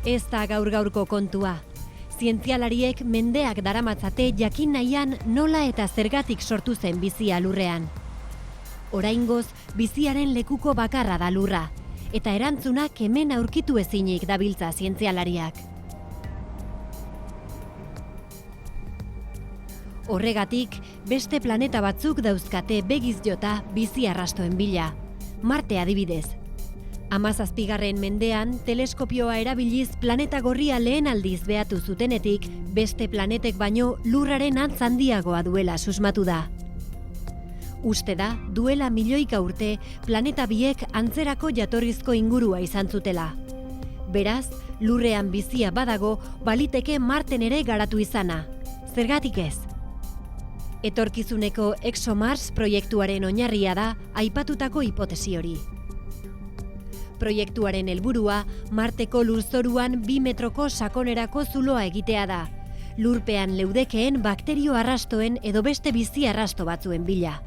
Ez da gaur-gaurko kontua. Zientzialariek mendeak daramatzate jakin nahian nola eta zergatik sortu zen bizia lurrean. Oraingoz, biziaren lekuko bakarra da lurra, eta erantzunak hemen aurkitu ezinik dabiltza zientzialariak. Horregatik, beste planeta batzuk dauzkate begiz jota bizi arrastoen bila. Marte adibidez. 17. mendean, teleskopioa erabiliz planeta gorria lehen aldiz behatu zutenetik, beste planetek baino lurraren antz handiagoa duela susmatu da. Uste da, duela milioika urte, planeta biek antzerako jatorrizko ingurua izan zutela. Beraz, lurrean bizia badago, baliteke Marten ere garatu izana. Zergatik ez? Etorkizuneko ExoMars proiektuaren oinarria da aipatutako hipotesi hori. Proiektuaren helburua Marteko lurzoruan 2 metroko sakonerako zuloa egitea da, lurpean leudekeen bakterio arrastoen edo beste bizi arrasto batzuen bila.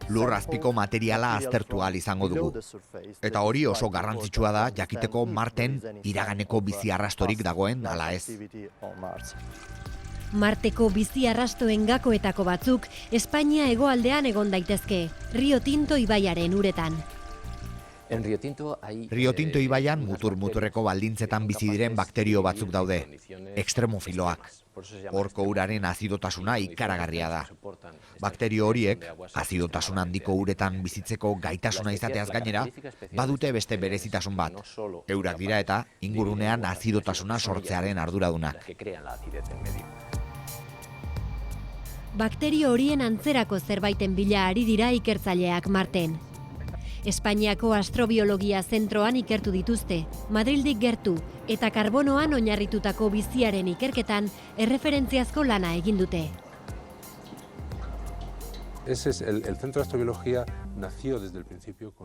Lur azpiko materiala aztertu ahal izango dugu. Eta hori oso garrantzitsua da jakiteko Marten iraganeko bizi arrastorik dagoen ala ez. Marteko bizi arrastoen gakoetako batzuk Espainia hegoaldean egon daitezke, Rio Tinto ibaiaren uretan. Rio Tinto ibaian mutur-muturreko baldintzetan bizi diren bakterio batzuk daude, ekstremofiloak. Horko uraren azidotasuna ikaragarria da. Bakterio horiek, azidotasun handiko uretan bizitzeko gaitasuna izateaz gainera, badute beste berezitasun bat. Eurak dira eta ingurunean azidotasuna sortzearen arduradunak. Bakterio horien antzerako zerbaiten bila ari dira ikertzaileak Marten. Espainiako astrobiologia zentroan ikertu dituzte, Madrildik gertu, eta karbonoan oinarritutako biziaren ikerketan erreferentziazko lana egin dute.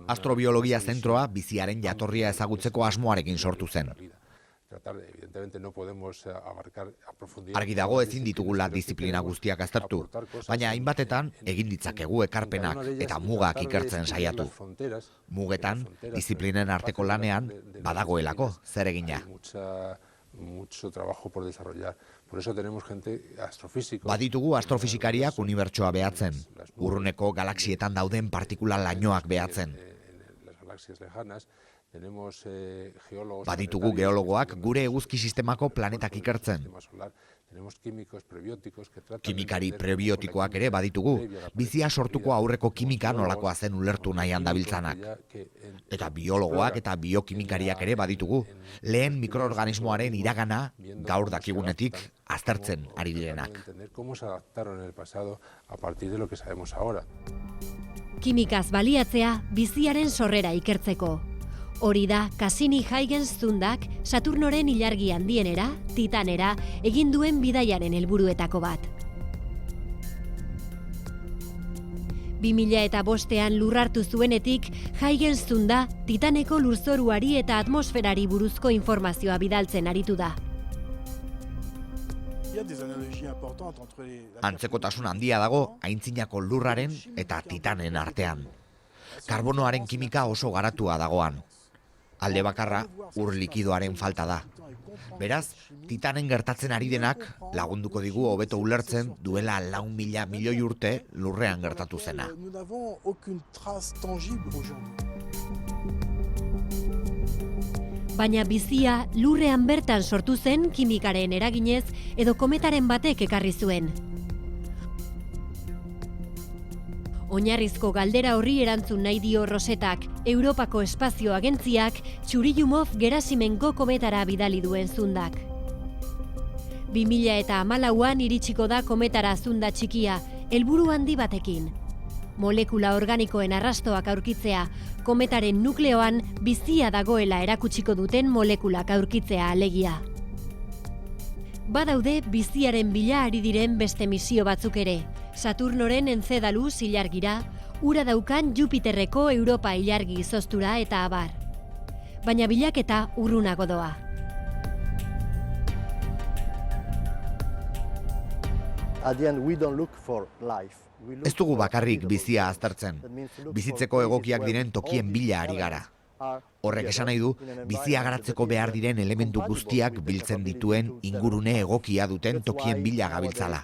Astrobiologia zentroa biziaren jatorria ezagutzeko asmoarekin sortu zen. Argi dago ezin ditugula diziplina guztiak aztertu, baina hainbatetan egin ditzakegu ekarpenak eta mugak ikertzen saiatu. Mugetan, diziplinen arteko lanean, badagoelako zer egina. Baditugu astrofisikariak unibertsoa behatzen, urruneko galaxietan dauden partikula lainoak behatzen. Baditugu geologoak gure eguzki sistemako planetak ikertzen. Kimikari prebiotikoak ere baditugu, bizia sortuko aurreko kimika nolakoa zen ulertu nahian dabiltzanak. Eta biologoak eta biokimikariak ere baditugu, lehen mikroorganismoaren iragana gaur dakigunetik aztertzen ari direnak. Kimikaz baliatzea biziaren sorrera ikertzeko. Hori da Cassini-Huygens zundak Saturnoren ilargi handienera, Titanera, egin duen bidaiaren helburuetako bat. 2005an lurrartu zuenetik, Huygens zunda Titaneko lurzoruari eta atmosferari buruzko informazioa bidaltzen aritu da. Antzekotasun handia dago aintzinako lurraren eta Titanen artean. Karbonoaren kimika oso garatua dagoan. Alde bakarra, ur likidoaren falta da. Beraz, Titanen gertatzen ari denak lagunduko digu hobeto ulertzen duela 4.000 milioi urte lurrean gertatu zena. Baina bizia lurrean bertan sortu zen kimikaren eraginez edo kometaren batek ekarri zuen. Oinarrizko galdera horri erantzun nahi dio Rosetak, Europako Espazio Agentziak Churyumov-Gerasimenko kometara bidali duen zundak. 2014an iritsiko da kometara zunda txikia, helburu handi batekin. Molekula organikoen arrastoak aurkitzea, kometaren nukleoan bizia dagoela erakutsiko duten molekulak aurkitzea alegia. Badaude biziaren bila ari diren beste misio batzuk ere, Saturnoren Enceladus ilargira, ura daukan Jupiterreko Europa ilargi izoztura eta abar. Baina bilaketa urrunago doa. Ez dugu bakarrik bizia aztertzen. Bizitzeko egokiak diren tokien bila ari gara. Horrek esan nahi du, bizia garatzeko behar diren elementu guztiak biltzen dituen ingurune egokia duten tokien bila gabiltzala.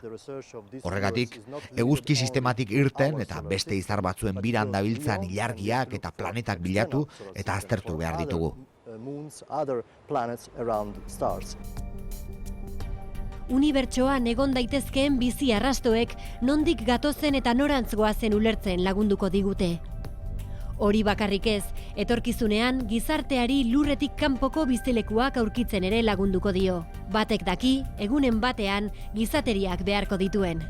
Horregatik, eguzki sistematik irten eta beste izar batzuen biran dabiltzan ilargiak eta planetak bilatu eta aztertu behar ditugu. Unibertsoan egon daitezkeen bizi arrastoek nondik gatozen eta norantz goazen ulertzen lagunduko digute. Hori bakarrik ez, etorkizunean gizarteari lurretik kanpoko bizilekuak aurkitzen ere lagunduko dio. Batek daki, egunen batean gizateriak beharko dituen.